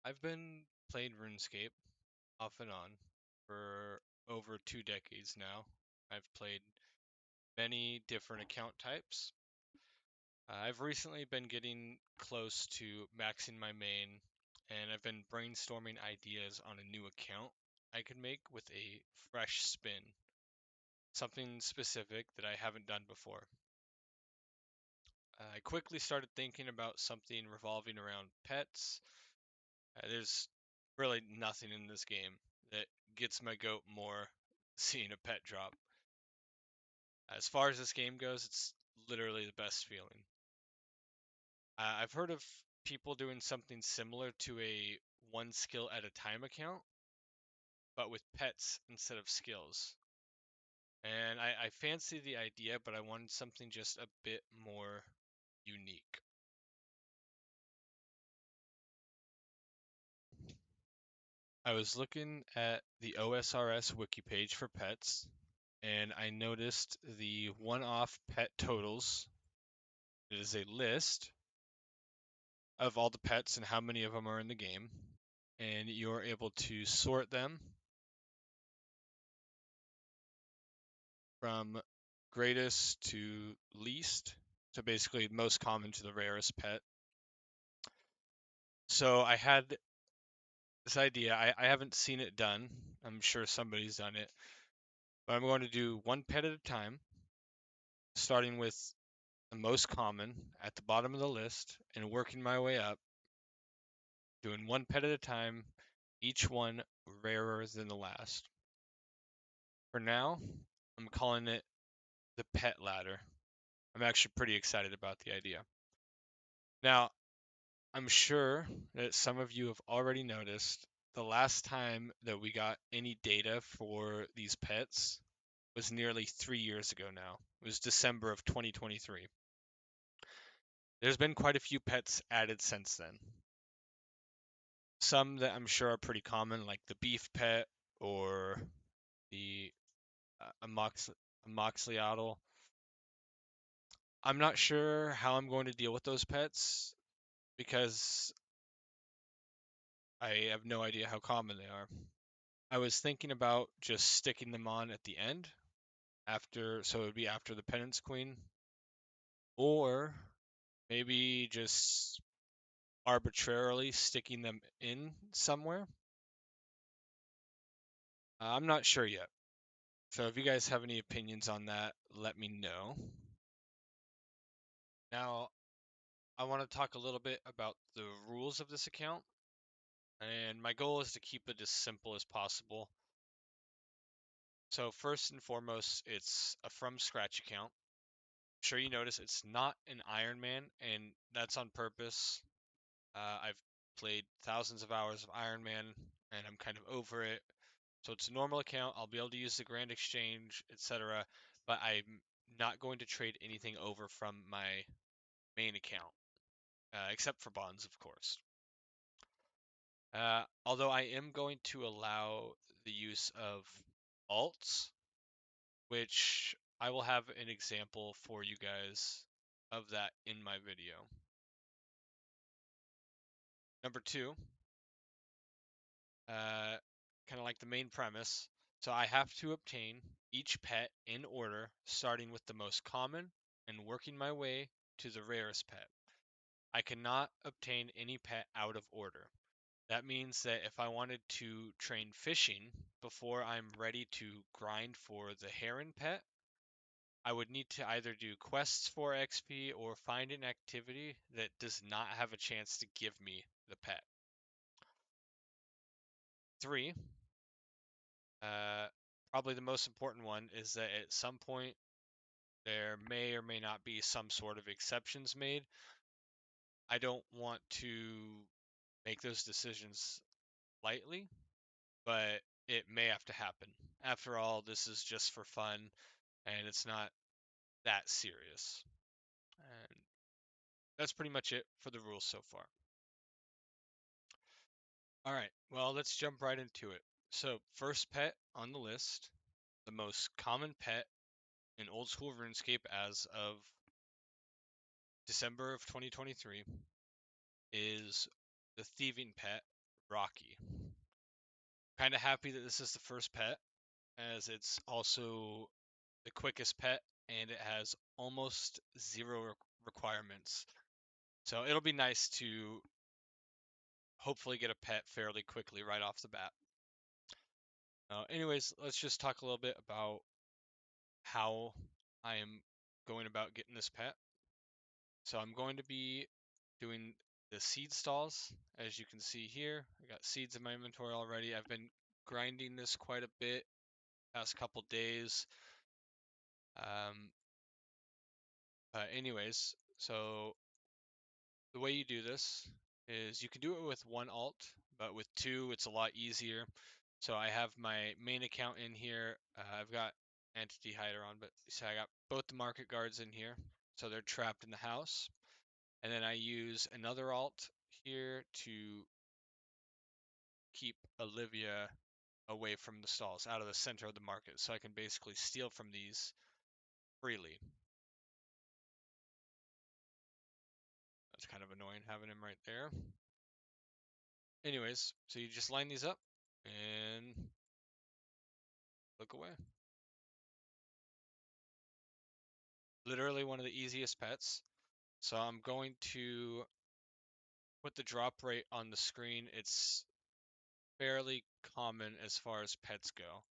I've been playing RuneScape off and on for over 2 decades now. I've played many different account types. I've recently been getting close to maxing my main, and I've been brainstorming ideas on a new account I could make with a fresh spin, something specific that I haven't done before. I quickly started thinking about something revolving around pets. There's really nothing in this game that gets my goat more seeing a pet drop. As far as this game goes, it's literally the best feeling. I've heard of people doing something similar to a one skill at a time account, but with pets instead of skills. And I fancy the idea, but I wanted something just a bit more unique. I was looking at the OSRS wiki page for pets, and I noticed the one-off pet totals. It is a list of all the pets and how many of them are in the game, and you're able to sort them from greatest to least, so basically most common to the rarest pet. So I had this idea. I haven't seen it done. I'm sure somebody's done it, but I'm going to do one pet at a time, starting with the most common at the bottom of the list and working my way up, doing one pet at a time, each one rarer than the last. For now, I'm calling it the pet ladder. I'm actually pretty excited about the idea. Now, I'm sure that some of you have already noticed the last time that we got any data for these pets was nearly 3 years ago now. It was December of 2023. There's been quite a few pets added since then. Some that I'm sure are pretty common, like the beef pet or the amoxicillin. I'm not sure how I'm going to deal with those pets because I have no idea how common they are. I was thinking about just sticking them on at the end after, so it would be after the Penance Queen, or maybe just arbitrarily sticking them in somewhere. I'm not sure yet. So if you guys have any opinions on that, let me know. Now, I want to talk a little bit about the rules of this account, and my goal is to keep it as simple as possible. So first and foremost, it's a from scratch account. I'm sure you notice it's not an Iron Man, and that's on purpose. I've played thousands of hours of Iron Man, and I'm kind of over it. So it's a normal account. I'll be able to use the Grand Exchange, etc. But I'm not going to trade anything over from my main account, except for bonds, of course. Although I am going to allow the use of alts, which I will have an example for you guys of that in my video. Number two, kind of like the main premise. So I have to obtain each pet in order, starting with the most common and working my way to the rarest pet. I cannot obtain any pet out of order. That means that if I wanted to train fishing before I'm ready to grind for the heron pet, I would need to either do quests for XP or find an activity that does not have a chance to give me the pet. 3, uh, probably the most important one, is that at some point there may or may not be some sort of exceptions made. I don't want to make those decisions lightly, but it may have to happen. After all, this is just for fun and it's not that serious. And that's pretty much it for the rules so far. All right, well, let's jump right into it. So, first pet on the list, the most common pet in old school RuneScape as of December of 2023 is the thieving pet, Rocky. Kind of happy that this is the first pet, as it's also the quickest pet and it has almost zero requirements. So it'll be nice to hopefully get a pet fairly quickly right off the bat. Anyways, let's just talk a little bit about how I am going about getting this pet. So I'm going to be doing the seed stalls. As you can see here, I got seeds in my inventory already. I've been grinding this quite a bit past couple days. Um, anyways, so the way you do this is you can do it with one alt, but with two, it's a lot easier. So I have my main account in here. I've got entity hider on, but so I got both the market guards in here. So they're trapped in the house. And then I use another alt here to keep Olivia away from the stalls, out of the center of the market. So I can basically steal from these freely. That's kind of annoying having him right there. Anyways, so you just line these up and look away. Literally one of the easiest pets. So I'm going to put the drop rate on the screen. It's fairly common as far as pets go.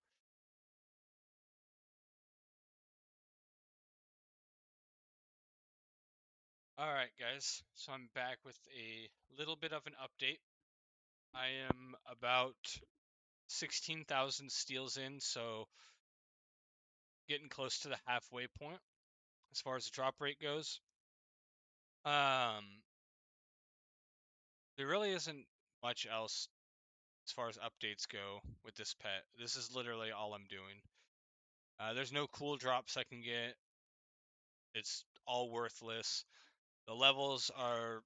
Alright guys, so I'm back with a little bit of an update. I am about 16,000 steals in, so getting close to the halfway point as far as the drop rate goes. There really isn't much else as far as updates go with this pet. This is literally all I'm doing. There's no cool drops I can get. It's all worthless. The levels are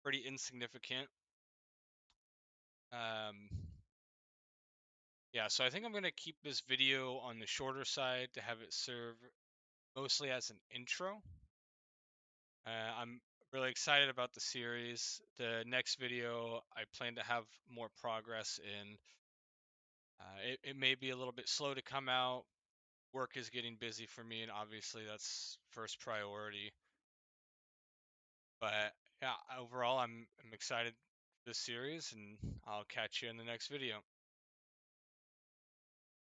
pretty insignificant. Um, yeah, so I think I'm going to keep this video on the shorter side to have it serve mostly as an intro. I'm really excited about the series. The next video, I plan to have more progress in. It may be a little bit slow to come out. Work is getting busy for me, and obviously that's first priority. But yeah, overall, I'm excited for this series, and I'll catch you in the next video.